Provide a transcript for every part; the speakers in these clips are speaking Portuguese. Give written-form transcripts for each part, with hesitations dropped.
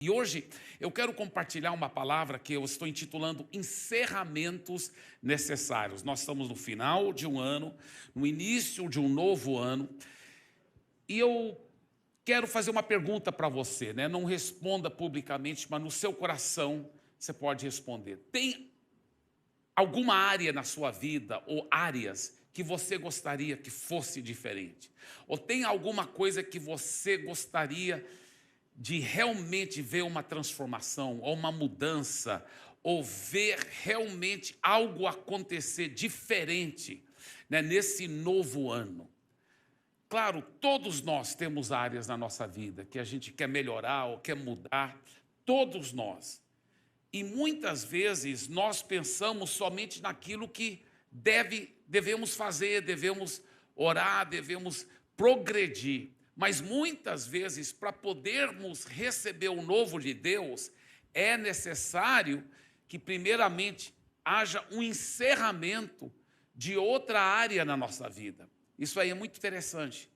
E hoje eu quero compartilhar uma palavra que eu estou intitulando Encerramentos Necessários. Nós estamos no final de um ano, no início de um novo ano, e eu quero fazer uma pergunta para você, né? Não responda publicamente, mas no seu coração você pode responder. Tem alguma área na sua vida ou áreas que você gostaria que fosse diferente? Ou tem alguma coisa que você gostaria de realmente ver uma transformação, ou uma mudança, ou ver realmente algo acontecer diferente, né, nesse novo ano? Claro, todos nós temos áreas na nossa vida que a gente quer melhorar ou quer mudar, todos nós. E muitas vezes nós pensamos somente naquilo que devemos fazer, devemos orar, devemos progredir. Mas muitas vezes, para podermos receber o novo de Deus, é necessário que primeiramente haja um encerramento de outra área na nossa vida. Isso aí é muito interessante.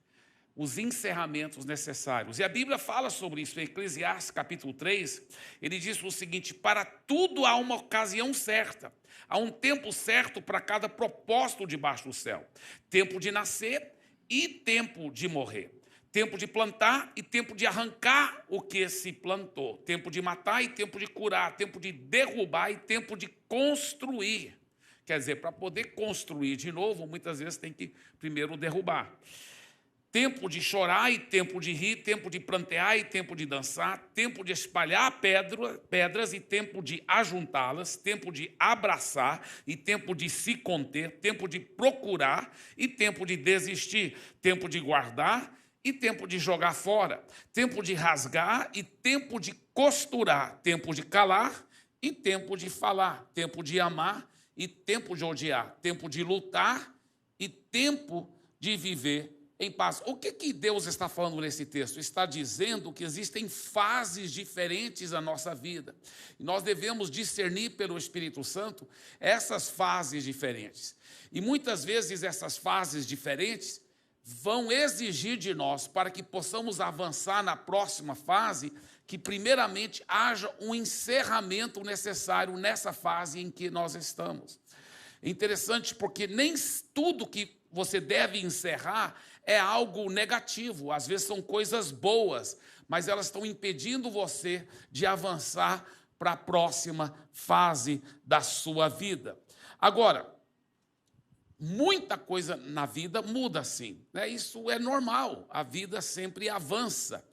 Os encerramentos necessários. E a Bíblia fala sobre isso, em Eclesiastes capítulo 3, ele diz o seguinte: para tudo há uma ocasião certa, há um tempo certo para cada propósito debaixo do céu, tempo de nascer e tempo de morrer, tempo de plantar e tempo de arrancar o que se plantou, tempo de matar e tempo de curar, tempo de derrubar e tempo de construir. Quer dizer, para poder construir de novo, muitas vezes tem que primeiro derrubar. Tempo de chorar e tempo de rir, tempo de prantear e tempo de dançar, tempo de espalhar pedras e tempo de ajuntá-las, tempo de abraçar e tempo de se conter, tempo de procurar e tempo de desistir, tempo de guardar e tempo de jogar fora, tempo de rasgar e tempo de costurar, tempo de calar e tempo de falar, tempo de amar e tempo de odiar, tempo de lutar e tempo de viver em paz. O que Deus está falando nesse texto? Está dizendo que existem fases diferentes na nossa vida. E nós devemos discernir pelo Espírito Santo essas fases diferentes. E muitas vezes essas fases diferentes vão exigir de nós, para que possamos avançar na próxima fase, que primeiramente haja um encerramento necessário nessa fase em que nós estamos. É interessante porque nem tudo que você deve encerrar é algo negativo. Às vezes são coisas boas, mas elas estão impedindo você de avançar para a próxima fase da sua vida. Agora, muita coisa na vida muda sim, né? Isso é normal, a vida sempre avança.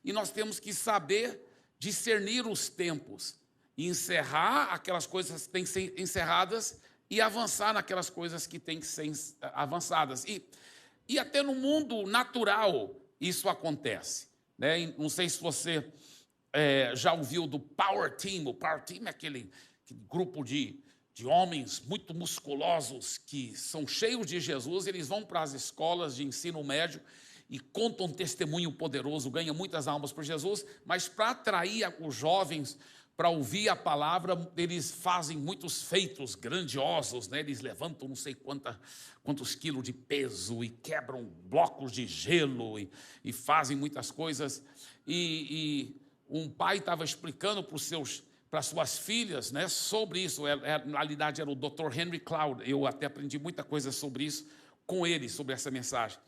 E nós temos que saber discernir os tempos, e encerrar aquelas coisas que têm que ser encerradas e avançar naquelas coisas que têm que ser avançadas. E até no mundo natural isso acontece, né? Não sei se você já ouviu do Power Team. O Power Team é aquele grupo de homens muito musculosos que são cheios de Jesus. Eles vão para as escolas de ensino médio e contam um testemunho poderoso, ganham muitas almas por Jesus, mas para atrair os jovens para ouvir a palavra, eles fazem muitos feitos grandiosos, né? Eles levantam não sei quantos quilos de peso e quebram blocos de gelo e fazem muitas coisas. E um pai estava explicando para suas filhas, né, sobre isso. Na realidade era o Dr. Henry Cloud. Eu até aprendi muita coisa sobre isso com ele, sobre essa mensagem.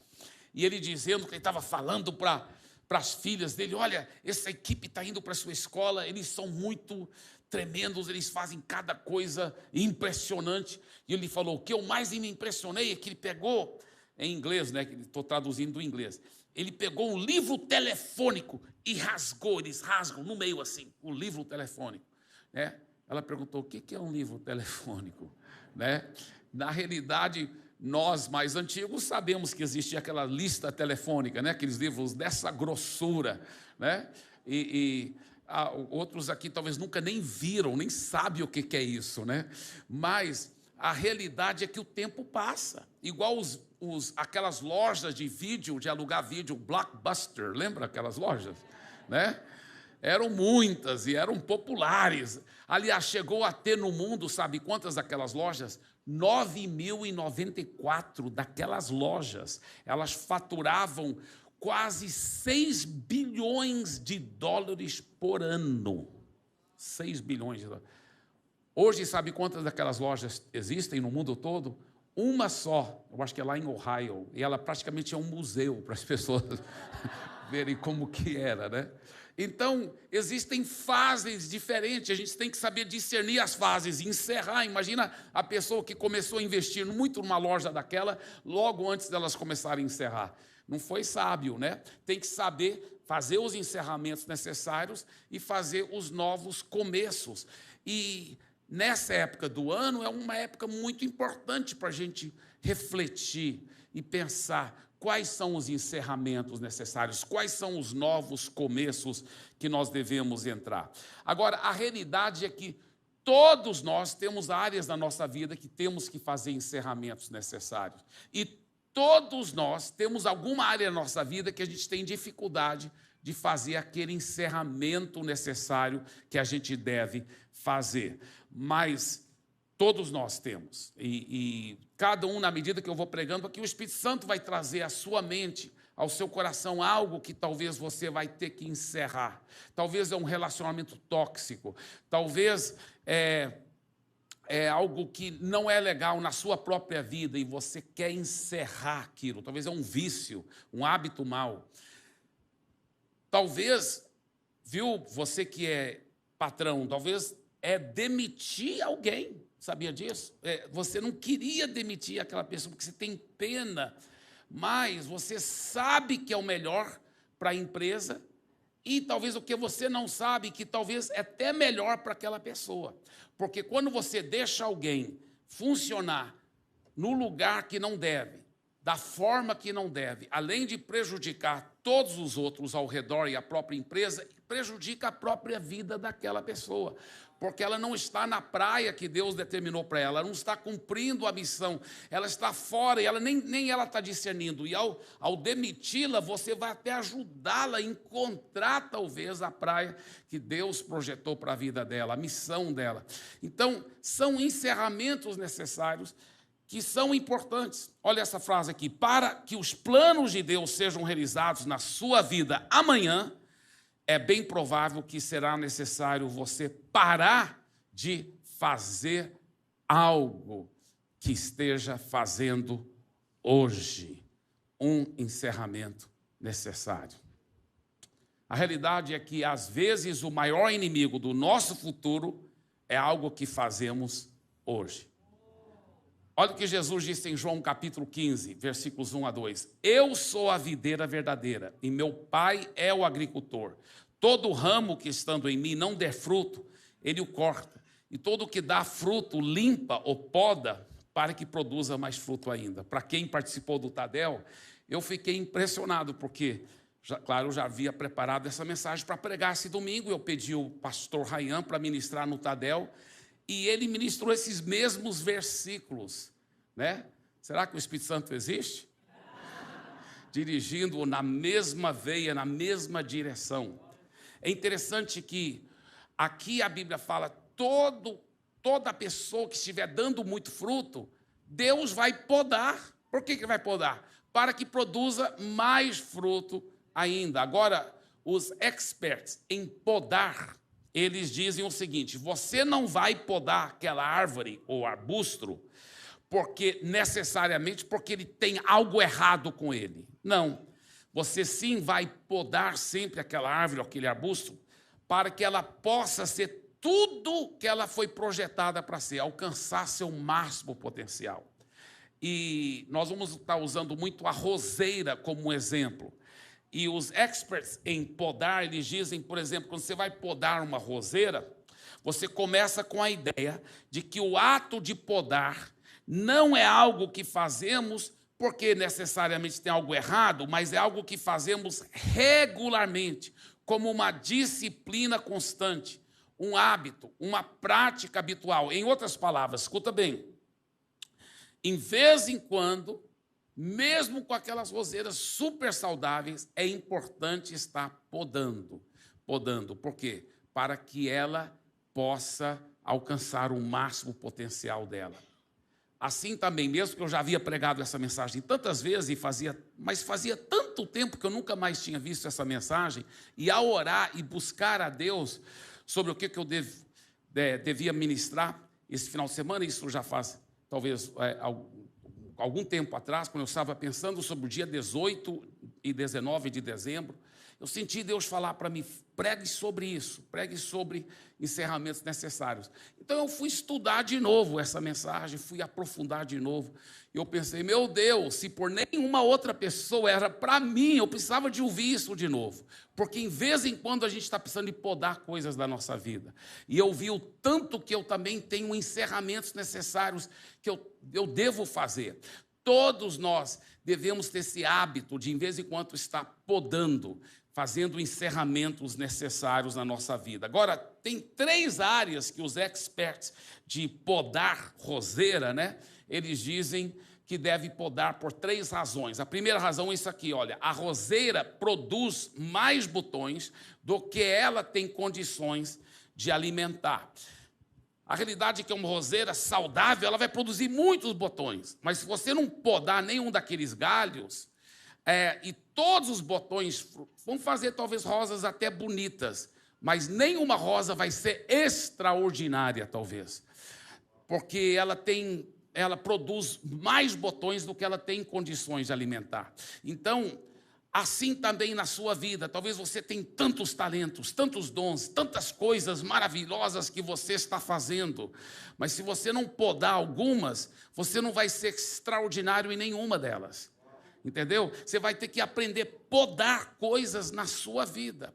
E ele dizendo que ele estava falando para as filhas dele: olha, essa equipe está indo para a sua escola, eles são muito tremendos, eles fazem cada coisa impressionante. E ele falou: o que eu mais me impressionei é que ele pegou, em inglês, né, estou traduzindo do inglês, ele pegou um livro telefônico e rasgou, eles rasgam no meio assim, o livro telefônico, né? Ela perguntou: o que é um livro telefônico, né? Na realidade, nós mais antigos sabemos que existia aquela lista telefônica, né? Aqueles livros dessa grossura, né? Outros aqui talvez nunca nem viram, nem sabem o que é isso, né? Mas a realidade é que o tempo passa. Igual aquelas lojas de vídeo, de alugar vídeo, Blockbuster, lembra aquelas lojas, né? Eram muitas e eram populares. Aliás, chegou a ter no mundo, sabe quantas daquelas lojas? 9.094 daquelas lojas. Elas faturavam quase 6 bilhões de dólares por ano. 6 bilhões de dólares. Hoje, sabe quantas daquelas lojas existem no mundo todo? Uma só, eu acho que é lá em Ohio, e ela praticamente é um museu para as pessoas verem como que era, né? Então, existem fases diferentes, a gente tem que saber discernir as fases e encerrar. Imagina a pessoa que começou a investir muito numa loja daquela, logo antes delas começarem a encerrar. Não foi sábio, né? Tem que saber fazer os encerramentos necessários e fazer os novos começos. E nessa época do ano é uma época muito importante para a gente refletir e pensar quais são os encerramentos necessários, quais são os novos começos que nós devemos entrar. Agora, a realidade é que todos nós temos áreas da nossa vida que temos que fazer encerramentos necessários. E todos nós temos alguma área da nossa vida que a gente tem dificuldade de fazer aquele encerramento necessário que a gente deve fazer. Mas todos nós temos. E cada um, na medida que eu vou pregando, porque o Espírito Santo vai trazer à sua mente, ao seu coração, algo que talvez você vai ter que encerrar. Talvez é um relacionamento tóxico. Talvez é algo que não é legal na sua própria vida e você quer encerrar aquilo. Talvez é um vício, um hábito mau. Talvez, viu, você que é patrão, talvez é demitir alguém. Sabia disso? Você não queria demitir aquela pessoa porque você tem pena, mas você sabe que é o melhor para a empresa e talvez o que você não sabe, que talvez é até melhor para aquela pessoa. Porque quando você deixa alguém funcionar no lugar que não deve, da forma que não deve, além de prejudicar todos os outros ao redor e a própria empresa, prejudica a própria vida daquela pessoa, porque ela não está na praia que Deus determinou para ela, ela não está cumprindo a missão, ela está fora e ela nem ela está discernindo. E ao demiti-la, você vai até ajudá-la a encontrar, talvez, a praia que Deus projetou para a vida dela, a missão dela. Então, são encerramentos necessários que são importantes. Olha essa frase aqui: para que os planos de Deus sejam realizados na sua vida amanhã, é bem provável que será necessário você parar de fazer algo que esteja fazendo hoje. Um encerramento necessário. A realidade é que, às vezes, o maior inimigo do nosso futuro é algo que fazemos hoje. Olha o que Jesus disse em João capítulo 15, versículos 1 a 2. Eu sou a videira verdadeira e meu pai é o agricultor. Todo ramo que estando em mim não der fruto, ele o corta. E todo o que dá fruto limpa ou poda para que produza mais fruto ainda. Para quem participou do Tadel, eu fiquei impressionado porque, claro, eu já havia preparado essa mensagem para pregar esse domingo. Eu pedi o pastor Ryan para ministrar no Tadel. E ele ministrou esses mesmos versículos, né? Será que o Espírito Santo existe? Dirigindo na mesma veia, na mesma direção. É interessante que aqui a Bíblia fala, toda pessoa que estiver dando muito fruto, Deus vai podar. Por que vai podar? Para que produza mais fruto ainda. Agora, os experts em podar, eles dizem o seguinte: você não vai podar aquela árvore ou arbusto necessariamente porque ele tem algo errado com ele. Não. Você sim vai podar sempre aquela árvore ou aquele arbusto para que ela possa ser tudo que ela foi projetada para ser, alcançar seu máximo potencial. E nós vamos estar usando muito a roseira como exemplo. E os experts em podar, eles dizem, por exemplo, quando você vai podar uma roseira, você começa com a ideia de que o ato de podar não é algo que fazemos porque necessariamente tem algo errado, mas é algo que fazemos regularmente, como uma disciplina constante, um hábito, uma prática habitual. Em outras palavras, escuta bem, em vez em quando, mesmo com aquelas roseiras super saudáveis, é importante estar podando. Podando, por quê? Para que ela possa alcançar o máximo potencial dela. assim também, mesmo que eu já havia pregado essa mensagem tantas vezes, mas fazia tanto tempo que eu nunca mais tinha visto essa mensagem, e ao orar e buscar a Deus sobre o que eu devia ministrar esse final de semana, isso já faz talvez algum tempo atrás, quando eu estava pensando sobre o dia 18 e 19 de dezembro, eu senti Deus falar para mim, pregue sobre isso, pregue sobre encerramentos necessários. Então eu fui estudar de novo essa mensagem, fui aprofundar de novo. Eu pensei, meu Deus, se por nenhuma outra pessoa era para mim, eu precisava de ouvir isso de novo. Porque em vez em quando a gente está precisando de podar coisas da nossa vida. E eu vi o tanto que eu também tenho encerramentos necessários que eu devo fazer. Todos nós devemos ter esse hábito de, em vez em quando, estar podando, fazendo encerramentos necessários na nossa vida. Agora, tem 3 áreas que os experts de podar roseira, né, eles dizem que deve podar por 3 razões. A primeira razão é isso aqui, olha, a roseira produz mais botões do que ela tem condições de alimentar. A realidade é que uma roseira saudável, ela vai produzir muitos botões, mas se você não podar nenhum daqueles galhos, e todos os botões vão fazer talvez rosas até bonitas, mas nenhuma rosa vai ser extraordinária, talvez, porque ela produz mais botões do que ela tem condições de alimentar. Então, assim também na sua vida, talvez você tenha tantos talentos, tantos dons, tantas coisas maravilhosas que você está fazendo, mas se você não podar algumas, você não vai ser extraordinário em nenhuma delas. Entendeu? Você vai ter que aprender a podar coisas na sua vida.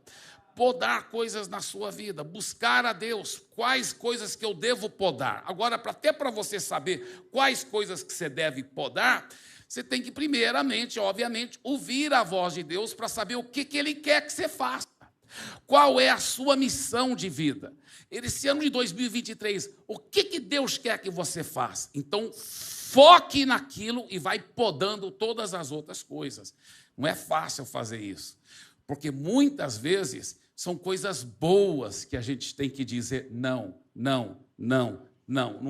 Podar coisas na sua vida. Buscar a Deus. Quais coisas que eu devo podar? Agora, até para você saber quais coisas que você deve podar, você tem que, primeiramente, obviamente, ouvir a voz de Deus para saber o que Ele quer que você faça. Qual é a sua missão de vida? Esse ano de 2023, o que Deus quer que você faça? Então, foque naquilo e vai podando todas as outras coisas. Não é fácil fazer isso, porque muitas vezes são coisas boas que a gente tem que dizer não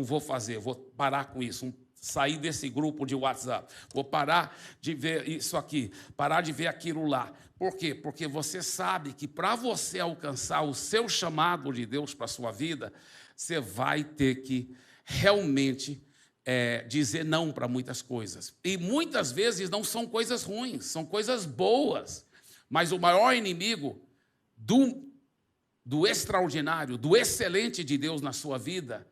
vou fazer, vou parar com isso, sair desse grupo de WhatsApp, vou parar de ver isso aqui, parar de ver aquilo lá. Por quê? Porque você sabe que para você alcançar o seu chamado de Deus para a sua vida, você vai ter que realmente dizer não para muitas coisas. E muitas vezes não são coisas ruins, são coisas boas. Mas o maior inimigo do extraordinário, do excelente de Deus na sua vida,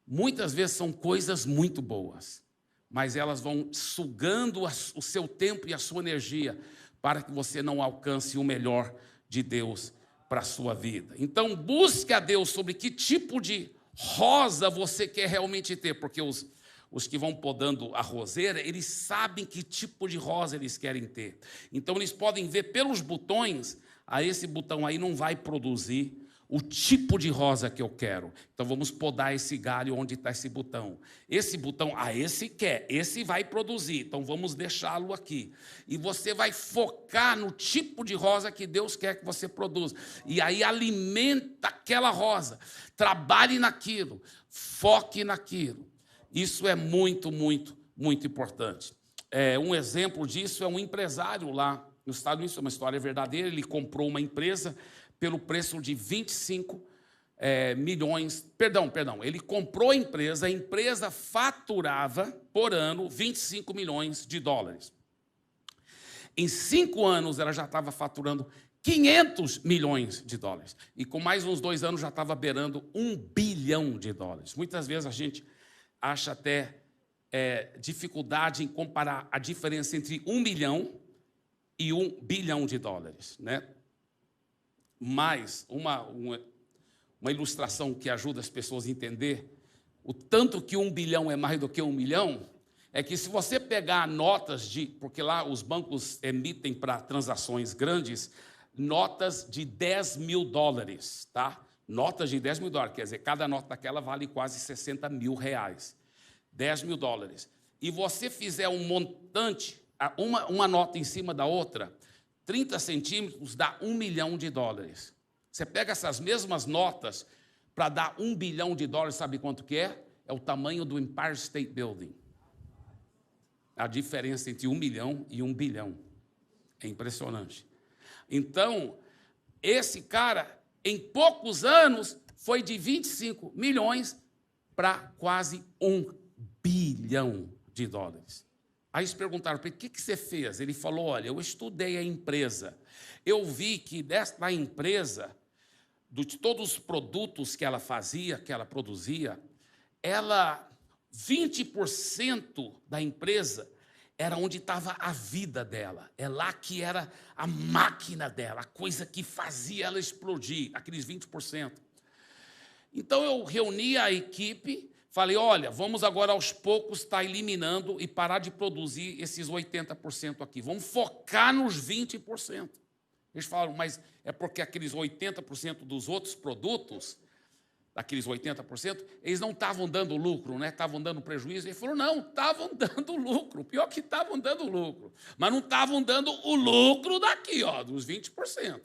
muitas vezes são coisas muito boas, mas elas vão sugando o seu tempo e a sua energia para que você não alcance o melhor de Deus para a sua vida. Então, busque a Deus sobre que tipo de rosa você quer realmente ter, porque os que vão podando a roseira, eles sabem que tipo de rosa eles querem ter. Então, eles podem ver pelos botões, esse botão aí não vai produzir o tipo de rosa que eu quero. Então, vamos podar esse galho onde está esse botão. Esse botão, esse quer, esse vai produzir, então vamos deixá-lo aqui. E você vai focar no tipo de rosa que Deus quer que você produza. E aí alimenta aquela rosa, trabalhe naquilo, foque naquilo. Isso é muito, muito, muito importante. Um exemplo disso é um empresário lá nos Estados Unidos, é uma história verdadeira, ele comprou uma empresa pelo preço de 25 milhões, ele comprou a empresa faturava por ano 25 milhões de dólares. Em 5 anos ela já estava faturando 500 milhões de dólares. E com mais uns 2 anos já estava beirando 1 bilhão de dólares. Muitas vezes a gente acha até dificuldade em comparar a diferença entre 1 milhão e 1 bilhão de dólares, né? Mas uma ilustração que ajuda as pessoas a entender o tanto que 1 bilhão é mais do que 1 milhão, é que se você pegar notas porque lá os bancos emitem para transações grandes, notas de 10 mil dólares, tá? Notas de 10 mil dólares, quer dizer, cada nota daquela vale quase 60 mil reais. 10 mil dólares. E você fizer um montante, uma nota em cima da outra, 30 centímetros dá 1 milhão de dólares. Você pega essas mesmas notas para dar 1 bilhão de dólares, sabe quanto que é? é o tamanho do Empire State Building. A diferença entre 1 milhão e 1 bilhão. É impressionante. Então, esse cara, em poucos anos, foi de 25 milhões para quase 1 bilhão de dólares. Aí eles perguntaram para ele, o que você fez? Ele falou, olha, eu estudei a empresa. Eu vi que da empresa, de todos os produtos que ela fazia, que ela produzia, 20% da empresa era onde estava a vida dela. É lá que era a máquina dela, a coisa que fazia ela explodir, aqueles 20%. Então, eu reuni a equipe, falei, olha, vamos agora aos poucos estar eliminando e parar de produzir esses 80% aqui. Vamos focar nos 20%. Eles falaram, mas é porque aqueles 80% dos outros produtos, daqueles 80%, eles não estavam dando lucro, né? Estavam dando prejuízo. Ele falou, não, estavam dando lucro. Pior que estavam dando lucro. Mas não estavam dando o lucro daqui, ó, dos 20%.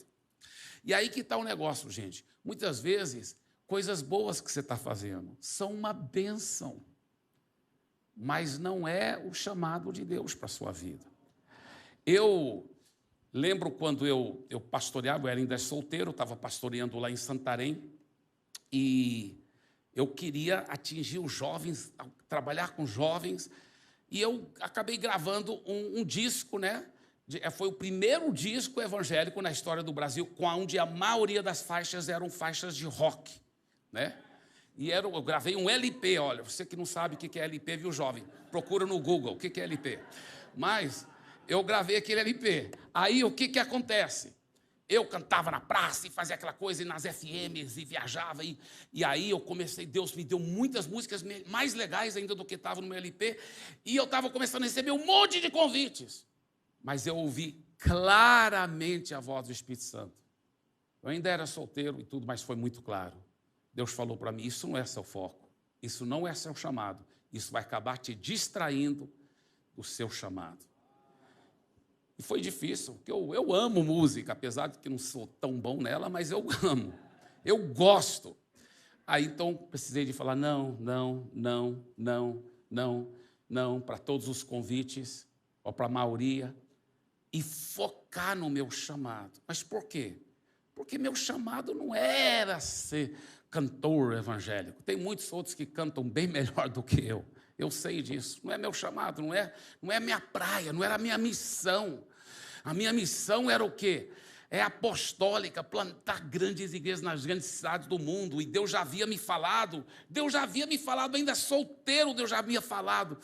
E aí que está o negócio, gente. Muitas vezes, coisas boas que você está fazendo são uma bênção, mas não é o chamado de Deus para a sua vida. Eu lembro quando eu pastoreava, eu era ainda solteiro, estava pastoreando lá em Santarém, e eu queria atingir os jovens, trabalhar com jovens, e eu acabei gravando um disco, né? Foi o primeiro disco evangélico na história do Brasil, onde a maioria das faixas eram faixas de rock, né? E eu gravei um LP, olha, você que não sabe o que é LP, viu, jovem? Procura no Google o que é LP. Mas eu gravei aquele LP. Aí o que acontece? Eu cantava na praça e fazia aquela coisa, e nas FMs, e viajava, e aí eu comecei, Deus me deu muitas músicas mais legais ainda do que estava no meu LP, e eu estava começando a receber um monte de convites, mas eu ouvi claramente a voz do Espírito Santo. Eu ainda era solteiro e tudo, mas foi muito claro. Deus falou para mim, isso não é seu foco, isso não é seu chamado, isso vai acabar te distraindo do seu chamado. E foi difícil, porque eu amo música, apesar de que não sou tão bom nela, mas eu amo, eu gosto. Aí, então, precisei de falar não, para todos os convites, ou para a maioria, e focar no meu chamado. Mas por quê? Porque meu chamado não era ser cantor evangélico. Tem muitos outros que cantam bem melhor do que eu. Eu sei disso. Não é meu chamado, não é minha praia, não era a minha missão. A minha missão era o quê? É apostólica, plantar grandes igrejas nas grandes cidades do mundo. E Deus já havia me falado, ainda solteiro, Deus já havia falado.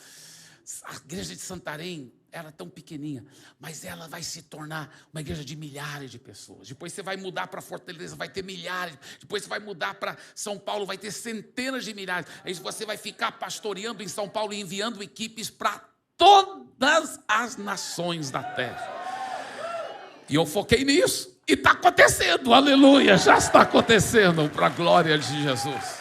A igreja de Santarém era tão pequenininha, mas ela vai se tornar uma igreja de milhares de pessoas. Depois você vai mudar para Fortaleza, vai ter milhares. Depois você vai mudar para São Paulo, vai ter centenas de milhares. Aí você vai ficar pastoreando em São Paulo e enviando equipes para todas as nações da terra. E eu foquei nisso. E está acontecendo, aleluia, já está acontecendo, para a glória de Jesus.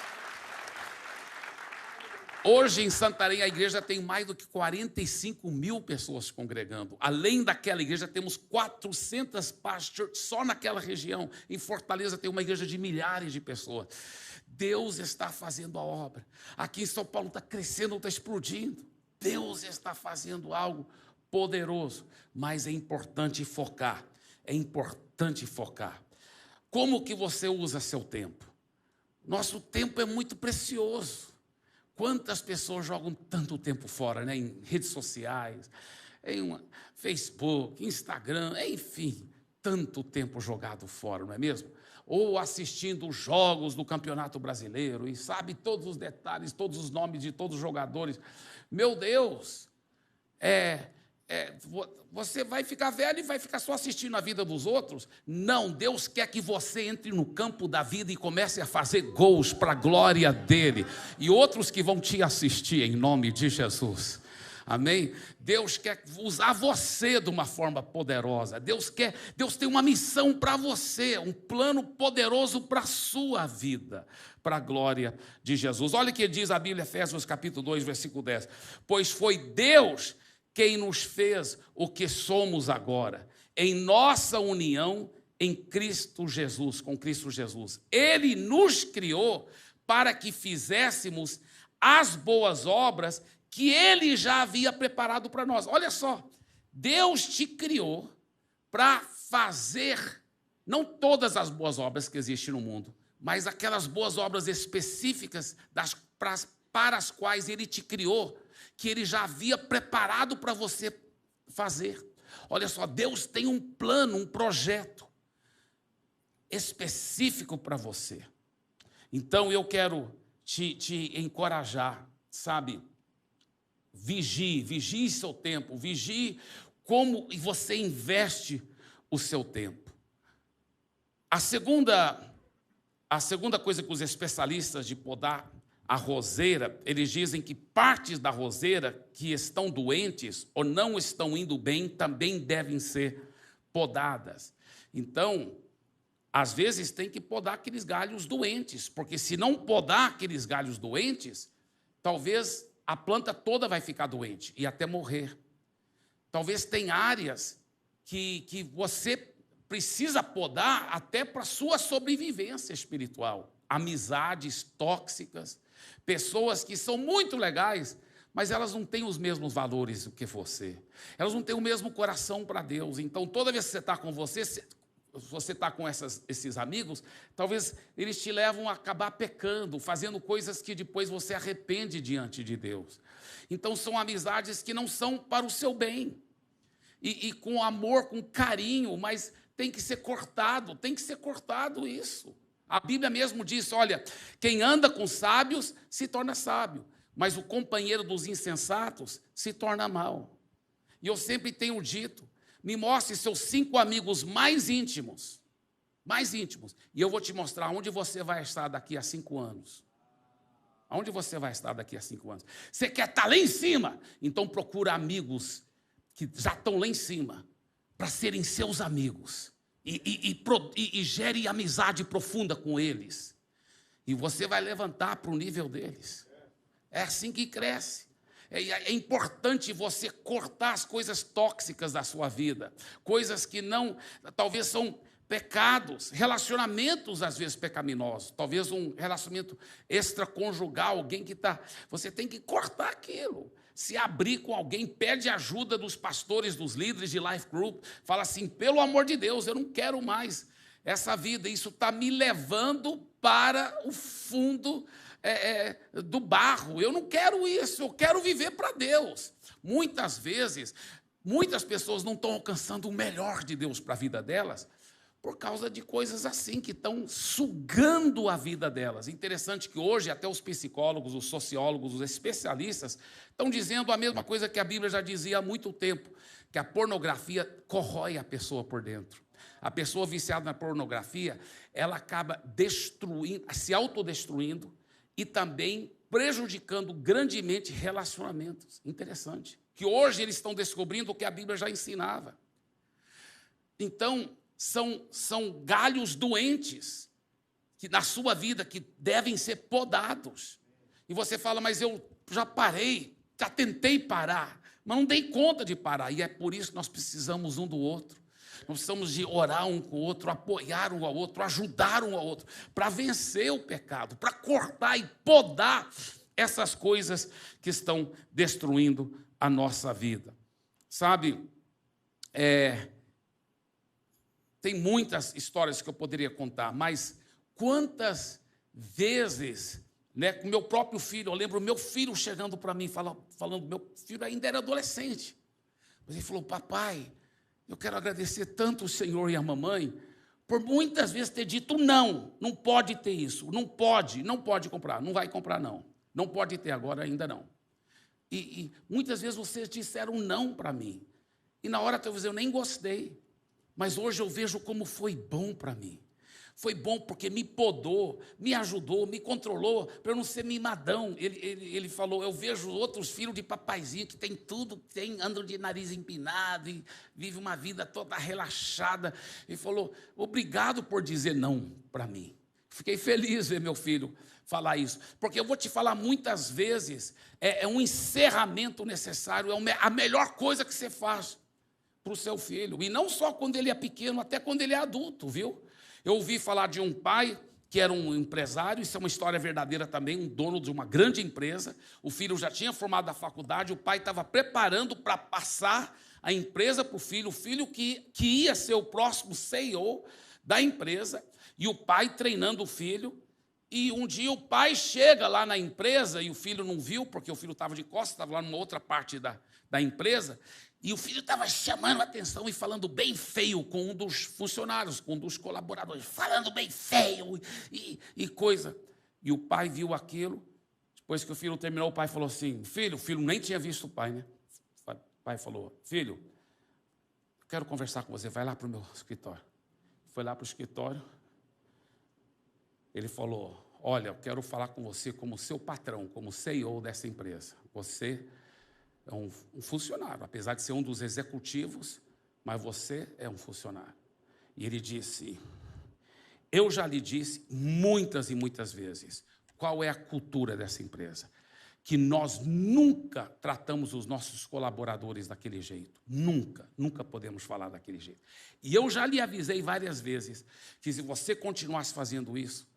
Hoje, em Santarém, a igreja tem mais do que 45 mil pessoas congregando. Além daquela igreja, temos 400 pastors só naquela região. Em Fortaleza, tem uma igreja de milhares de pessoas. Deus está fazendo a obra. Aqui em São Paulo está crescendo, está explodindo. Deus está fazendo algo poderoso. Mas é importante focar. É importante focar. Como que você usa seu tempo? Nosso tempo é muito precioso. Quantas pessoas jogam tanto tempo fora, né? Em redes sociais, em Facebook, Instagram, enfim, tanto tempo jogado fora, não é mesmo? Ou assistindo os jogos do Campeonato Brasileiro e sabe todos os detalhes, todos os nomes de todos os jogadores. Meu Deus, você vai ficar velho e vai ficar só assistindo a vida dos outros? Não, Deus quer que você entre no campo da vida e comece a fazer gols para a glória dele. E outros que vão te assistir em nome de Jesus. Amém? Deus quer usar você de uma forma poderosa. Deus tem uma missão para você, um plano poderoso para a sua vida, para a glória de Jesus. Olha o que diz a Bíblia, Efésios capítulo 2, versículo 10. Pois foi Deus quem nos fez o que somos agora, em nossa união em Cristo Jesus, com Cristo Jesus. Ele nos criou para que fizéssemos as boas obras que Ele já havia preparado para nós. Olha só, Deus te criou para fazer, não todas as boas obras que existem no mundo, mas aquelas boas obras específicas para as quais Ele te criou, que Ele já havia preparado para você fazer. Olha só, Deus tem um plano, um projeto específico para você. Então, eu quero te encorajar, sabe? Vigie seu tempo, vigie como você investe o seu tempo. A segunda coisa que os especialistas de podar a roseira, eles dizem que partes da roseira que estão doentes ou não estão indo bem também devem ser podadas. Então, às vezes tem que podar aqueles galhos doentes, porque se não podar aqueles galhos doentes, talvez a planta toda vai ficar doente e até morrer. Talvez tenha áreas que você precisa podar até para a sua sobrevivência espiritual. Amizades tóxicas, pessoas que são muito legais, mas elas não têm os mesmos valores do que você. Elas não têm o mesmo coração para Deus. Então, toda vez que você está com você está com esses amigos, talvez eles te levam a acabar pecando, fazendo coisas que depois você arrepende diante de Deus. Então, são amizades que não são para o seu bem. E com amor, com carinho, mas tem que ser cortado isso. A Bíblia mesmo diz, olha, quem anda com sábios se torna sábio, mas o companheiro dos insensatos se torna mau. E eu sempre tenho dito, me mostre seus 5 amigos mais íntimos, e eu vou te mostrar onde você vai estar daqui a 5 anos. Aonde você vai estar daqui a 5 anos? Você quer estar lá em cima? Então procura amigos que já estão lá em cima, para serem seus amigos. E gere amizade profunda com eles. E você vai levantar para o nível deles. É assim que cresce. É importante você cortar as coisas tóxicas da sua vida. Coisas que não, talvez são pecados, relacionamentos às vezes pecaminosos. Talvez um relacionamento extraconjugal, alguém que está... Você tem que cortar aquilo. Se abrir com alguém, pede ajuda dos pastores, dos líderes de life group, fala assim, pelo amor de Deus, eu não quero mais essa vida, isso está me levando para o fundo do barro, eu não quero isso, eu quero viver para Deus. Muitas vezes, muitas pessoas não estão alcançando o melhor de Deus para a vida delas, por causa de coisas assim, que estão sugando a vida delas. Interessante que hoje até os psicólogos, os sociólogos, os especialistas estão dizendo a mesma coisa que a Bíblia já dizia há muito tempo, que a pornografia corrói a pessoa por dentro. A pessoa viciada na pornografia, ela acaba destruindo, se autodestruindo e também prejudicando grandemente relacionamentos. Interessante. Que hoje eles estão descobrindo o que a Bíblia já ensinava. Então, são galhos doentes que na sua vida que devem ser podados. E você fala, mas eu já parei, já tentei parar, mas não dei conta de parar. E é por isso que nós precisamos um do outro. Nós precisamos de orar um com o outro, apoiar um ao outro, ajudar um ao outro, para vencer o pecado, para cortar e podar essas coisas que estão destruindo a nossa vida. Sabe, tem muitas histórias que eu poderia contar, mas quantas vezes, com meu próprio filho, eu lembro meu filho chegando para mim, falando, meu filho ainda era adolescente, mas ele falou, papai, eu quero agradecer tanto o Senhor e a mamãe, por muitas vezes ter dito não pode ter isso, não pode comprar, não vai comprar não pode ter agora, ainda não. E muitas vezes vocês disseram não para mim, e na hora talvez eu nem gostei, mas hoje eu vejo como foi bom para mim. Foi bom porque me podou, me ajudou, me controlou, para eu não ser mimadão. Ele falou, eu vejo outros filhos de papaizinho que tem tudo, andam de nariz empinado e vive uma vida toda relaxada. Ele falou, obrigado por dizer não para mim. Fiquei feliz ver meu filho falar isso, porque eu vou te falar muitas vezes, é um encerramento necessário, a melhor coisa que você faz para o seu filho, e não só quando ele é pequeno, até quando ele é adulto, viu? Eu ouvi falar de um pai que era um empresário, isso é uma história verdadeira também, um dono de uma grande empresa. O filho já tinha formado a faculdade, o pai estava preparando para passar a empresa para o filho que ia ser o próximo CEO da empresa, e o pai treinando o filho. E um dia o pai chega lá na empresa e o filho não viu, porque o filho estava de costas, estava lá numa outra parte da empresa, e o filho estava chamando a atenção e falando bem feio com um dos funcionários, com um dos colaboradores, falando bem feio e coisa. E o pai viu aquilo. Depois que o filho terminou, o pai falou assim, o filho nem tinha visto o pai, né? O pai falou, filho, quero conversar com você, vai lá para o meu escritório. Foi lá para o escritório. Ele falou, olha, eu quero falar com você como seu patrão, como CEO dessa empresa. Você é um funcionário, apesar de ser um dos executivos, mas você é um funcionário. E ele disse, eu já lhe disse muitas e muitas vezes qual é a cultura dessa empresa, que nós nunca tratamos os nossos colaboradores daquele jeito, nunca podemos falar daquele jeito. E eu já lhe avisei várias vezes que se você continuasse fazendo isso,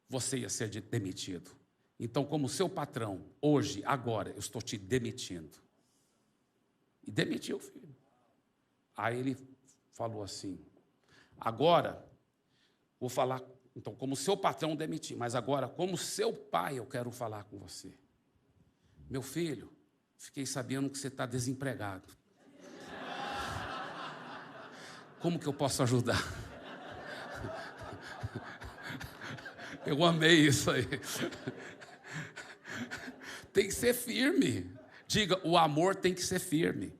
você ia ser demitido. Então, como seu patrão, hoje, agora, eu estou te demitindo. E demitiu o filho. Aí ele falou assim, agora, vou falar, então, como seu patrão, demiti, mas agora, como seu pai, eu quero falar com você. Meu filho, fiquei sabendo que você está desempregado. Como que eu posso ajudar? Eu amei isso aí. Tem que ser firme. Diga, o amor tem que ser firme.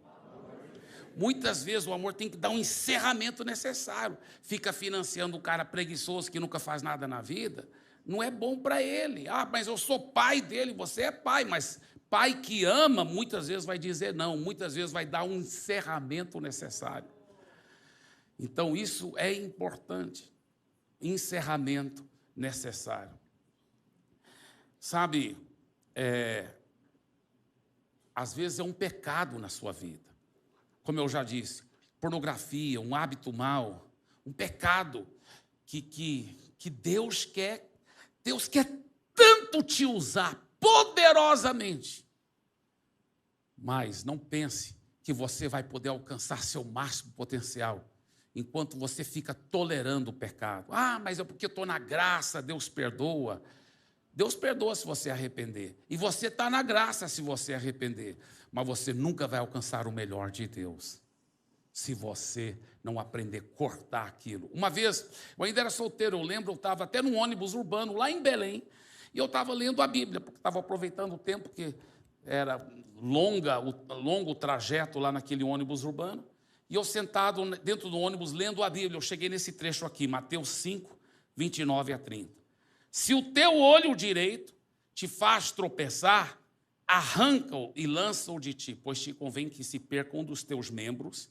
Muitas vezes o amor tem que dar um encerramento necessário. Fica financiando um cara preguiçoso que nunca faz nada na vida. Não é bom para ele. Ah, mas eu sou pai dele, você é pai. Mas pai que ama, muitas vezes vai dizer não. Muitas vezes vai dar um encerramento necessário. Então isso é importante. Encerramento necessário. Sabe, às vezes é um pecado na sua vida. Como eu já disse, pornografia, um hábito mau, um pecado que Deus quer tanto te usar poderosamente. Mas não pense que você vai poder alcançar seu máximo potencial enquanto você fica tolerando o pecado. Ah, mas é porque eu estou na graça, Deus perdoa. Deus perdoa se você arrepender. E você está na graça se você arrepender. Mas você nunca vai alcançar o melhor de Deus se você não aprender a cortar aquilo. Uma vez, eu ainda era solteiro, eu lembro, eu estava até num ônibus urbano, lá em Belém, e eu estava lendo a Bíblia, porque estava aproveitando o tempo que era longo o trajeto lá naquele ônibus urbano. E eu sentado dentro do ônibus lendo a Bíblia, eu cheguei nesse trecho aqui, Mateus 5, 29 a 30. Se o teu olho direito te faz tropeçar, arranca-o e lança-o de ti, pois te convém que se perca um dos teus membros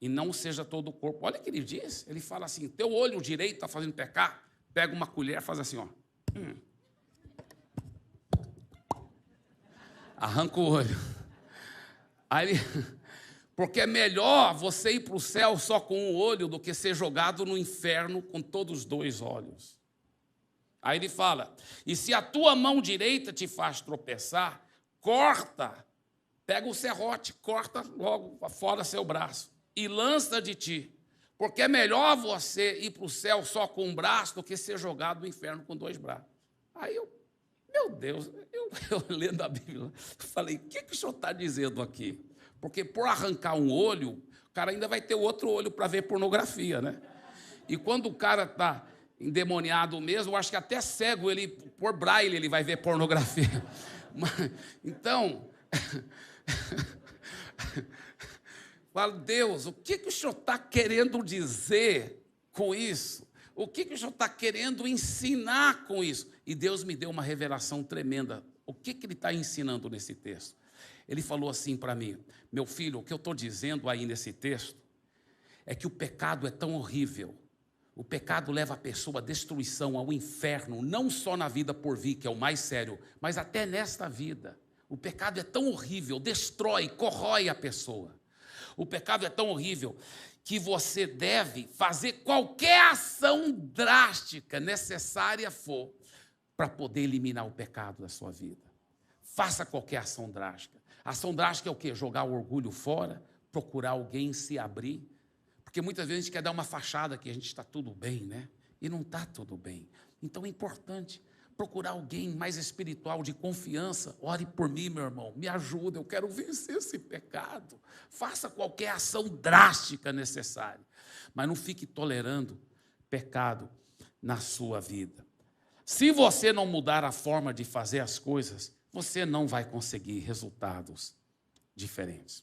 e não seja todo o corpo. Olha o que ele diz, ele fala assim, teu olho direito está fazendo pecar, pega uma colher, faz assim, ó. Arranca o olho. Aí ele... Porque é melhor você ir para o céu só com um olho do que ser jogado no inferno com todos os dois olhos. Aí ele fala, e se a tua mão direita te faz tropeçar, corta, pega o serrote, corta logo fora seu braço e lança de ti. Porque é melhor você ir para o céu só com um braço do que ser jogado no inferno com dois braços. Aí meu Deus, eu lendo a Bíblia, falei, o que o senhor está dizendo aqui? Porque por arrancar um olho, o cara ainda vai ter outro olho para ver pornografia, né? E quando o cara está endemoniado mesmo, eu acho que até cego, ele, por braille, ele vai ver pornografia. Então, falo, Deus, o que o senhor está querendo dizer com isso? O que o senhor está querendo ensinar com isso? E Deus me deu uma revelação tremenda. O que ele está ensinando nesse texto? Ele falou assim para mim, meu filho, o que eu estou dizendo aí nesse texto é que o pecado é tão horrível. O pecado leva a pessoa à destruição, ao inferno, não só na vida por vir, que é o mais sério, mas até nesta vida. O pecado é tão horrível, destrói, corrói a pessoa. O pecado é tão horrível que você deve fazer qualquer ação drástica necessária for para poder eliminar o pecado da sua vida. Faça qualquer ação drástica. Ação drástica é o quê? Jogar o orgulho fora, procurar alguém se abrir. Porque muitas vezes a gente quer dar uma fachada que a gente está tudo bem, né? E não está tudo bem. Então é importante procurar alguém mais espiritual, de confiança. Ore por mim, meu irmão, me ajuda, eu quero vencer esse pecado. Faça qualquer ação drástica necessária, mas não fique tolerando pecado na sua vida. Se você não mudar a forma de fazer as coisas, você não vai conseguir resultados diferentes.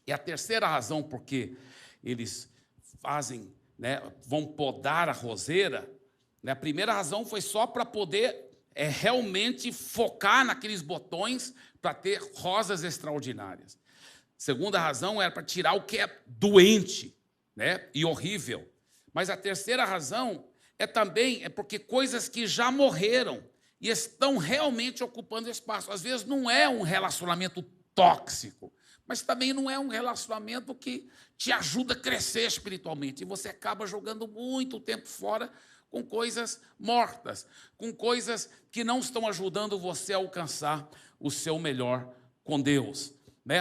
E a terceira razão por que eles fazem, vão podar a roseira, a primeira razão foi só para poder realmente focar naqueles botões para ter rosas extraordinárias. Segunda razão era para tirar o que é doente, e horrível. Mas a terceira razão também porque coisas que já morreram e estão realmente ocupando espaço. Às vezes não é um relacionamento tóxico, mas também não é um relacionamento que te ajuda a crescer espiritualmente. E você acaba jogando muito tempo fora com coisas mortas, com coisas que não estão ajudando você a alcançar o seu melhor com Deus.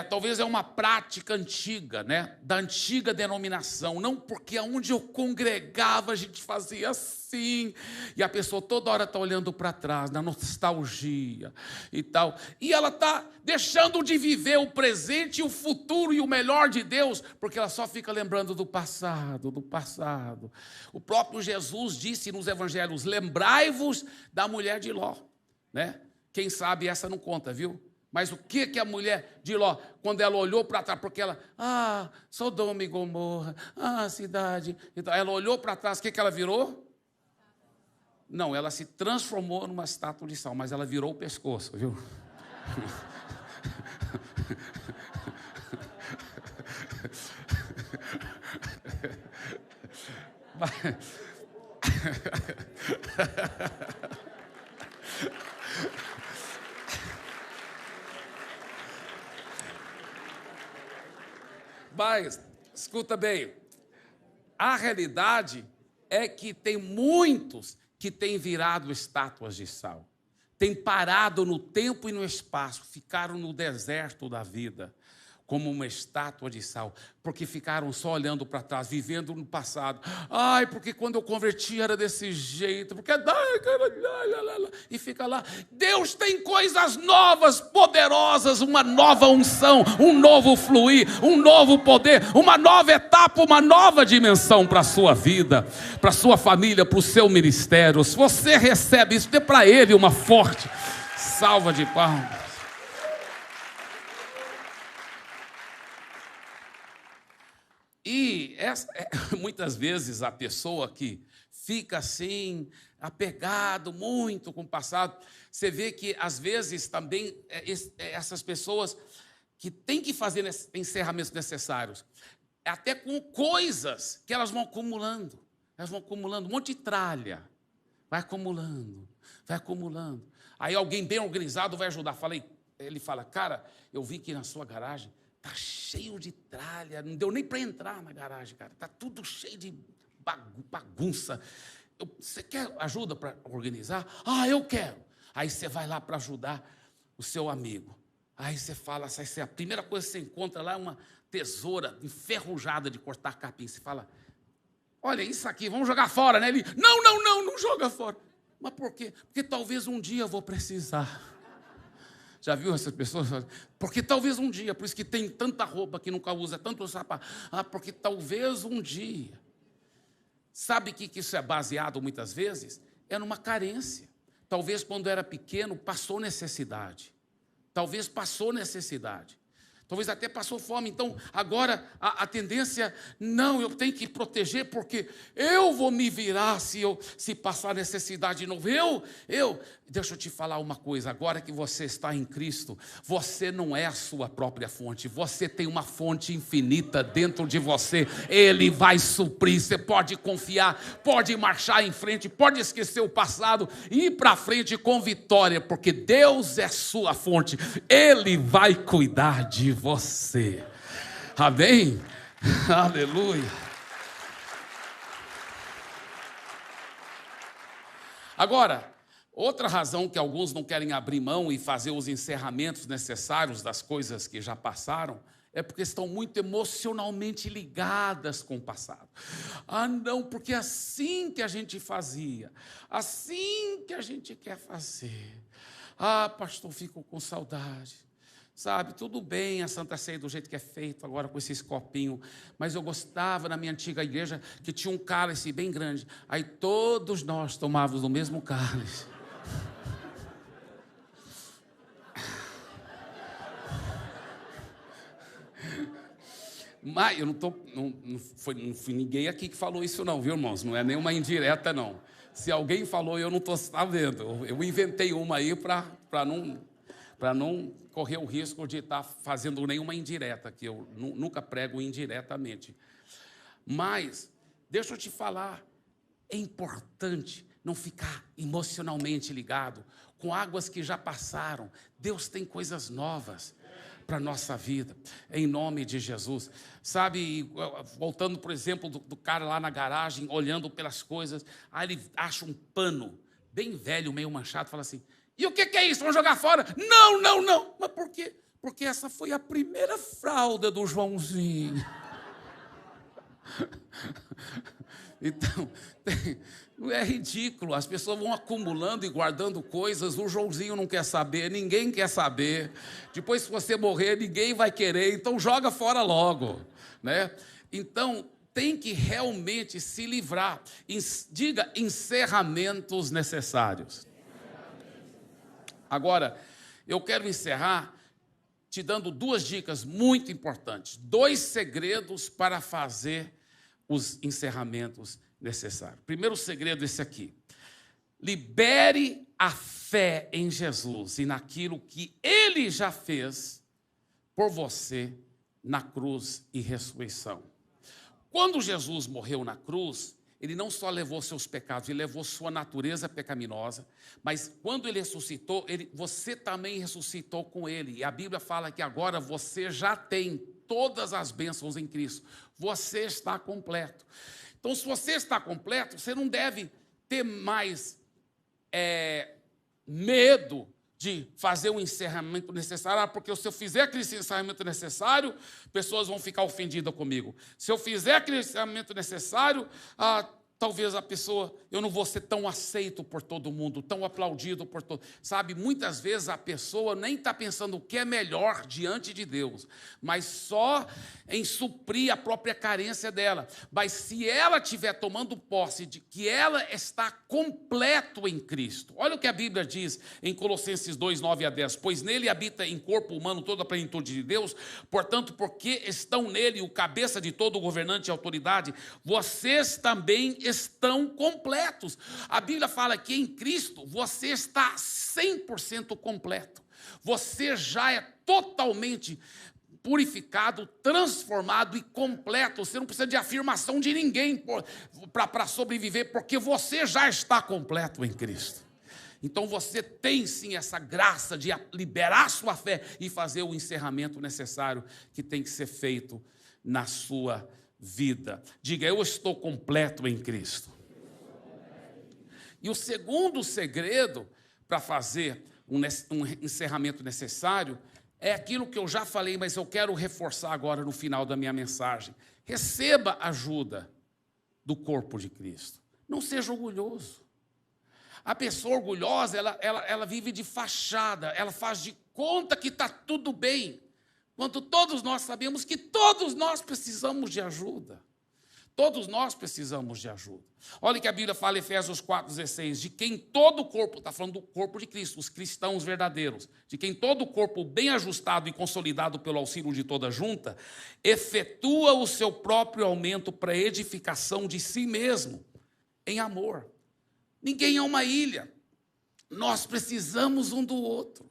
Talvez é uma prática antiga, da antiga denominação, não porque onde eu congregava a gente fazia assim, e a pessoa toda hora está olhando para trás, na nostalgia e tal, e ela está deixando de viver o presente, o futuro e o melhor de Deus, porque ela só fica lembrando do passado, do passado. O próprio Jesus disse nos evangelhos: lembrai-vos da mulher de Ló, Quem sabe essa não conta, viu? Mas o que a mulher de Ló, quando ela olhou para trás, porque ela, Sodoma e Gomorra, cidade, então ela olhou para trás, o que ela virou? Não, ela se transformou numa estátua de sal, mas ela virou o pescoço, viu? Mas, escuta bem, a realidade é que tem muitos que têm virado estátuas de sal, têm parado no tempo e no espaço, ficaram no deserto da vida, como uma estátua de sal, porque ficaram só olhando para trás, vivendo no passado. Porque quando eu converti era desse jeito, porque e fica lá. Deus tem coisas novas, poderosas, uma nova unção, um novo fluir, um novo poder, uma nova etapa, uma nova dimensão para a sua vida, para a sua família, para o seu ministério. Se você recebe isso, dê para Ele uma forte salva de palmas. E muitas vezes a pessoa que fica assim, apegado muito com o passado, você vê que às vezes também essas pessoas que têm que fazer encerramentos necessários, até com coisas que elas vão acumulando um monte de tralha, vai acumulando. Aí alguém bem organizado vai ajudar. Ele fala: cara, eu vi que na sua garagem está cheio de tralha, não deu nem para entrar na garagem, cara. Está tudo cheio de bagunça. Você quer ajuda para organizar? Eu quero. Aí você vai lá para ajudar o seu amigo. Aí você fala, a primeira coisa que você encontra lá é uma tesoura enferrujada de cortar capim. Você fala: olha, isso aqui, vamos jogar fora, né? Ele: não joga fora. Mas por quê? Porque talvez um dia eu vou precisar. Já viu essas pessoas? Porque talvez um dia, por isso que tem tanta roupa que nunca usa, tanto sapato. Porque talvez um dia. Sabe que isso é baseado muitas vezes? É numa carência. Talvez quando era pequeno passou necessidade. Talvez até passou fome. Então, agora a tendência, não, eu tenho que proteger, porque eu vou me virar se passar necessidade de novo. Deixa eu te falar uma coisa, agora que você está em Cristo, você não é a sua própria fonte, você tem uma fonte infinita dentro de você. Ele vai suprir, você pode confiar, pode marchar em frente, pode esquecer o passado e ir para frente com vitória, porque Deus é sua fonte, Ele vai cuidar de você. Amém? Aleluia. Agora, outra razão que alguns não querem abrir mão e fazer os encerramentos necessários das coisas que já passaram é porque estão muito emocionalmente ligadas com o passado. Ah, não, porque é assim que a gente fazia, assim que a gente quer fazer. Ah, pastor, fico com saudade. Sabe, tudo bem a Santa Ceia do jeito que é feito agora com esses copinhos, mas eu gostava na minha antiga igreja que tinha um cálice bem grande. Aí todos nós tomávamos do mesmo cálice. Mas eu não foi ninguém aqui que falou isso não, viu, irmãos? Não é nenhuma indireta, não. Se alguém falou, eu não estou sabendo. Eu inventei uma aí para não correr o risco de estar fazendo nenhuma indireta, que eu nunca prego indiretamente. Mas, deixa eu te falar, é importante não ficar emocionalmente ligado com águas que já passaram. Deus tem coisas novas para a nossa vida, em nome de Jesus. Sabe, voltando, por exemplo, do cara lá na garagem, olhando pelas coisas, aí ele acha um pano bem velho, meio manchado, fala assim, e o que é isso? Vamos jogar fora? Não. Mas por quê? Porque essa foi a primeira fralda do Joãozinho. Então, é ridículo, as pessoas vão acumulando e guardando coisas, o Joãozinho não quer saber, ninguém quer saber, depois se você morrer, ninguém vai querer, então joga fora logo, né? Então, tem que realmente se livrar, diga encerramentos necessários. Agora, eu quero encerrar te dando 2 dicas muito importantes, 2 segredos para fazer os encerramentos necessários. Primeiro segredo é esse aqui. Libere a fé em Jesus e naquilo que Ele já fez por você na cruz e ressurreição. Quando Jesus morreu na cruz, Ele não só levou seus pecados, Ele levou sua natureza pecaminosa, mas quando Ele ressuscitou, você também ressuscitou com Ele. E a Bíblia fala que agora você já tem todas as bênçãos em Cristo. Você está completo. Então, se você está completo, você não deve ter mais medo de fazer o encerramento necessário, porque se eu fizer aquele encerramento necessário, pessoas vão ficar ofendidas comigo. Se eu fizer aquele encerramento necessário, talvez a pessoa, eu não vou ser tão aceito por todo mundo, tão aplaudido por todo. Sabe, muitas vezes a pessoa nem está pensando o que é melhor diante de Deus, mas só em suprir a própria carência dela. Mas se ela estiver tomando posse de que ela está completo em Cristo, olha o que a Bíblia diz em Colossenses 2, 9 a 10, pois nele habita em corpo humano toda a plenitude de Deus, portanto, porque estão nele o cabeça de todo governante e autoridade, vocês também estão completos. A Bíblia fala que em Cristo você está 100% completo. Você já é totalmente purificado, transformado e completo. Você não precisa de afirmação de ninguém para sobreviver, porque você já está completo em Cristo. Então você tem sim essa graça de liberar sua fé e fazer o encerramento necessário que tem que ser feito na sua vida. Diga, eu estou completo em Cristo. E o segundo segredo para fazer um encerramento necessário é aquilo que eu já falei, mas eu quero reforçar agora no final da minha mensagem. Receba ajuda do corpo de Cristo. Não seja orgulhoso. A pessoa orgulhosa, ela vive de fachada, ela faz de conta que está tudo bem, quando todos nós sabemos que todos nós precisamos de ajuda. Todos nós precisamos de ajuda. Olha o que a Bíblia fala em Efésios 4,16, de quem todo o corpo, está falando do corpo de Cristo, os cristãos verdadeiros, de quem todo o corpo bem ajustado e consolidado pelo auxílio de toda junta, efetua o seu próprio aumento para edificação de si mesmo, em amor. Ninguém é uma ilha. Nós precisamos um do outro.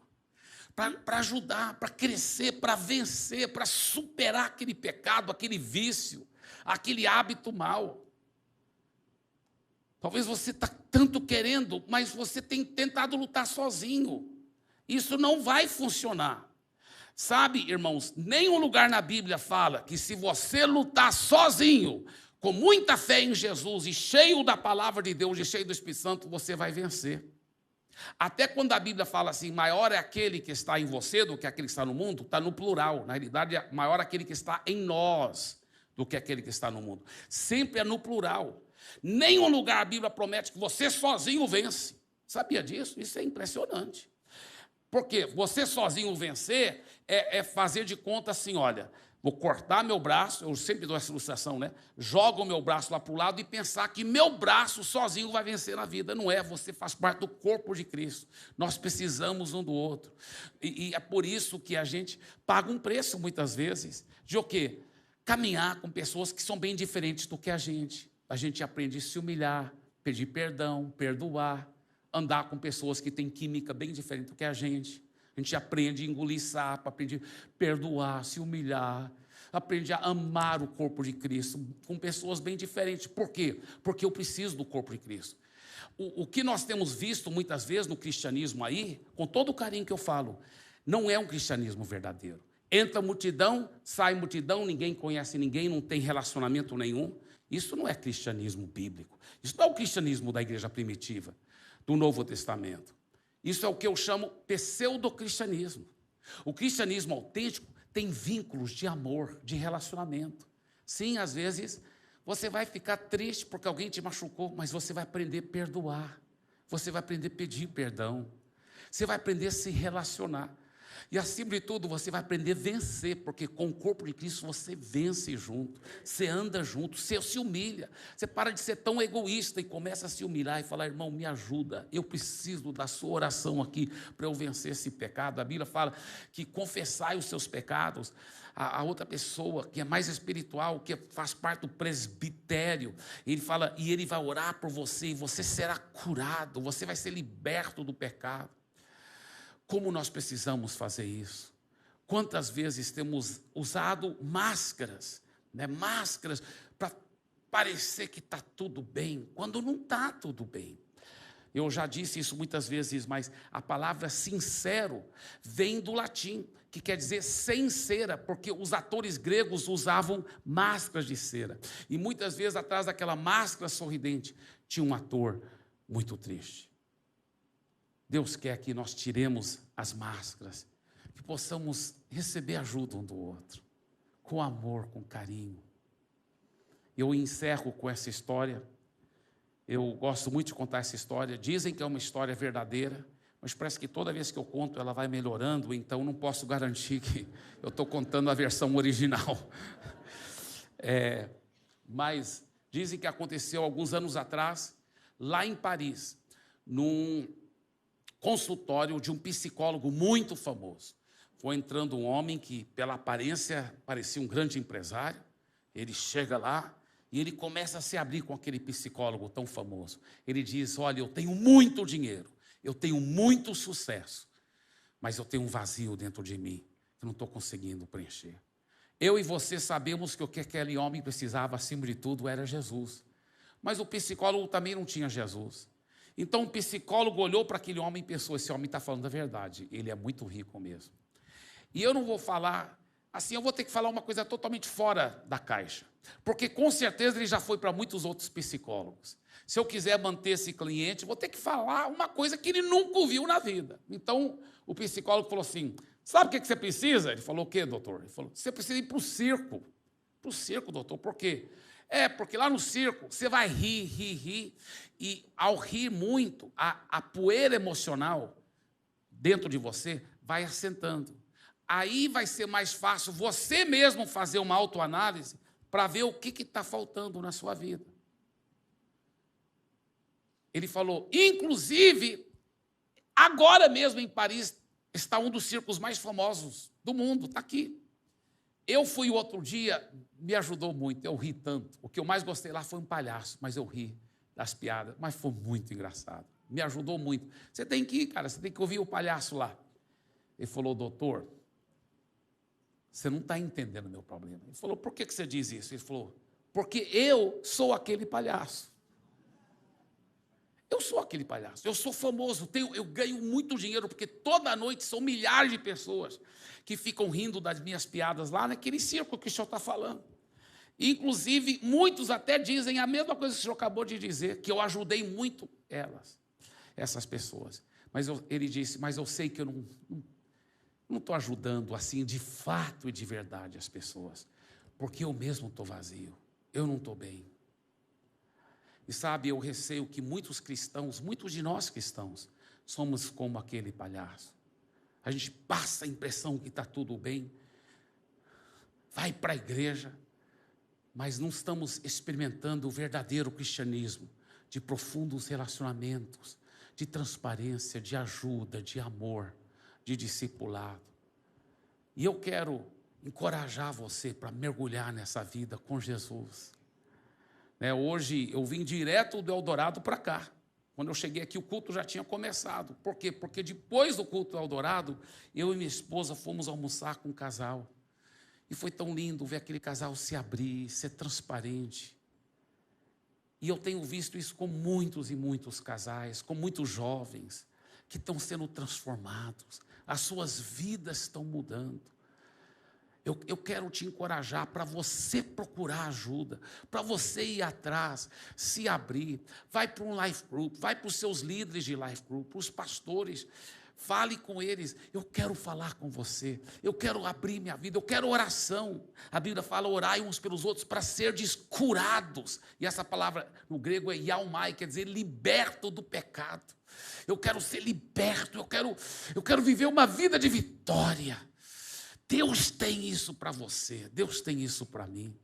Para ajudar, para crescer, para vencer, para superar aquele pecado, aquele vício, aquele hábito mau. Talvez você está tanto querendo, mas você tem tentado lutar sozinho. Isso não vai funcionar. Sabe, irmãos, nenhum lugar na Bíblia fala que se você lutar sozinho, com muita fé em Jesus e cheio da palavra de Deus e cheio do Espírito Santo, você vai vencer. Até quando a Bíblia fala assim, maior é aquele que está em você do que aquele que está no mundo, está no plural. Na realidade, maior é aquele que está em nós do que aquele que está no mundo. Sempre é no plural. Nenhum lugar a Bíblia promete que você sozinho vence. Sabia disso? Isso é impressionante. Porque você sozinho vencer é fazer de conta assim, olha, vou cortar meu braço, eu sempre dou essa ilustração, né? Jogo o meu braço lá para o lado e pensar que meu braço sozinho vai vencer na vida. Não é, você faz parte do corpo de Cristo. Nós precisamos um do outro. E é por isso que a gente paga um preço, muitas vezes, de o quê? Caminhar com pessoas que são bem diferentes do que a gente. A gente aprende a se humilhar, pedir perdão, perdoar, andar com pessoas que têm química bem diferente do que a gente. A gente aprende a engolir sapo, aprende a perdoar, se humilhar, aprende a amar o corpo de Cristo com pessoas bem diferentes. Por quê? Porque eu preciso do corpo de Cristo. O que nós temos visto muitas vezes no cristianismo aí, com todo o carinho que eu falo, não é um cristianismo verdadeiro. Entra multidão, sai multidão, ninguém conhece ninguém, não tem relacionamento nenhum. Isso não é cristianismo bíblico. Isso não é o cristianismo da igreja primitiva, do Novo Testamento. Isso é o que eu chamo pseudo-cristianismo. O cristianismo autêntico tem vínculos de amor, de relacionamento. Sim, às vezes você vai ficar triste porque alguém te machucou, mas você vai aprender a perdoar. Você vai aprender a pedir perdão. Você vai aprender a se relacionar. E, acima de tudo, você vai aprender a vencer, porque com o corpo de Cristo você vence junto, você anda junto, você se humilha, você para de ser tão egoísta e começa a se humilhar e falar, irmão, me ajuda, eu preciso da sua oração aqui para eu vencer esse pecado. A Bíblia fala que confessai os seus pecados a outra pessoa que é mais espiritual, que faz parte do presbitério, ele fala, e ele vai orar por você, e você será curado, você vai ser liberto do pecado. Como nós precisamos fazer isso? Quantas vezes temos usado máscaras, né? Máscaras para parecer que está tudo bem, quando não está tudo bem. Eu já disse isso muitas vezes, mas a palavra sincero vem do latim, que quer dizer sem cera, porque os atores gregos usavam máscaras de cera. E muitas vezes atrás daquela máscara sorridente tinha um ator muito triste. Deus quer que nós tiremos as máscaras, que possamos receber ajuda um do outro, com amor, com carinho. Eu encerro com essa história. Eu gosto muito de contar essa história. Dizem que é uma história verdadeira, mas parece que toda vez que eu conto ela vai melhorando, então não posso garantir que eu estou contando a versão original. Mas dizem que aconteceu alguns anos atrás, lá em Paris, num consultório de um psicólogo muito famoso. Foi entrando um homem que, pela aparência, parecia um grande empresário. Ele chega lá e ele começa a se abrir com aquele psicólogo tão famoso. Ele diz, olha, eu tenho muito dinheiro, eu tenho muito sucesso, mas eu tenho um vazio dentro de mim que não estou conseguindo preencher. Eu e você sabemos que o que aquele homem precisava, acima de tudo, era Jesus. Mas o psicólogo também não tinha Jesus. Então o psicólogo olhou para aquele homem e pensou, esse homem está falando a verdade, ele é muito rico mesmo. E eu não vou falar, assim, eu vou ter que falar uma coisa totalmente fora da caixa, porque com certeza ele já foi para muitos outros psicólogos. Se eu quiser manter esse cliente, vou ter que falar uma coisa que ele nunca ouviu na vida. Então o psicólogo falou assim, sabe o que você precisa? Ele falou, o quê, doutor? Ele falou, você precisa ir para o circo. Para o circo, doutor, por quê? Porque lá no circo você vai rir, e ao rir muito, a poeira emocional dentro de você vai assentando. Aí vai ser mais fácil você mesmo fazer uma autoanálise para ver o que está faltando na sua vida. Ele falou, inclusive, agora mesmo em Paris está um dos circos mais famosos do mundo, está aqui. Eu fui o outro dia, me ajudou muito, eu ri tanto. O que eu mais gostei lá foi um palhaço, mas eu ri das piadas, mas foi muito engraçado. Me ajudou muito. Você tem que ir, cara, você tem que ouvir o palhaço lá. Ele falou, doutor, você não está entendendo o meu problema. Ele falou, por que você diz isso? Ele falou, porque eu sou aquele palhaço. Eu sou aquele palhaço, eu sou famoso, eu ganho muito dinheiro, porque toda noite são milhares de pessoas que ficam rindo das minhas piadas lá naquele circo que o senhor está falando. Inclusive, muitos até dizem a mesma coisa que o senhor acabou de dizer, que eu ajudei muito essas pessoas. Mas ele disse, mas eu sei que eu não estou ajudando assim de fato e de verdade as pessoas, porque eu mesmo estou vazio, eu não estou bem. E sabe, eu receio que muitos cristãos, muitos de nós cristãos, somos como aquele palhaço. A gente passa a impressão que está tudo bem, vai para a igreja, mas não estamos experimentando o verdadeiro cristianismo, de profundos relacionamentos, de transparência, de ajuda, de amor, de discipulado. E eu quero encorajar você para mergulhar nessa vida com Jesus. Hoje eu vim direto do Eldorado para cá. Quando eu cheguei aqui, o culto já tinha começado. Por quê? Porque depois do culto do Eldorado, eu e minha esposa fomos almoçar com um casal. E foi tão lindo ver aquele casal se abrir, ser transparente. E eu tenho visto isso com muitos e muitos casais, com muitos jovens, que estão sendo transformados. As suas vidas estão mudando. Eu quero te encorajar para você procurar ajuda, para você ir atrás, se abrir. Vai para um life group, vai para os seus líderes de life group, para os pastores. Fale com eles, eu quero falar com você, eu quero abrir minha vida, eu quero oração. A Bíblia fala, orai uns pelos outros para serdes curados. E essa palavra no grego é yaumai, quer dizer liberto do pecado. Eu quero ser liberto, eu quero viver uma vida de vitória. Deus tem isso para você, Deus tem isso para mim.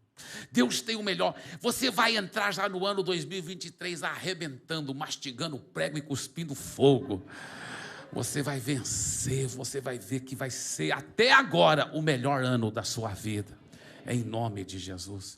Deus tem o melhor. Você vai entrar já no ano 2023 arrebentando, mastigando prego e cuspindo fogo. Você vai vencer, você vai ver que vai ser até agora o melhor ano da sua vida, em nome de Jesus.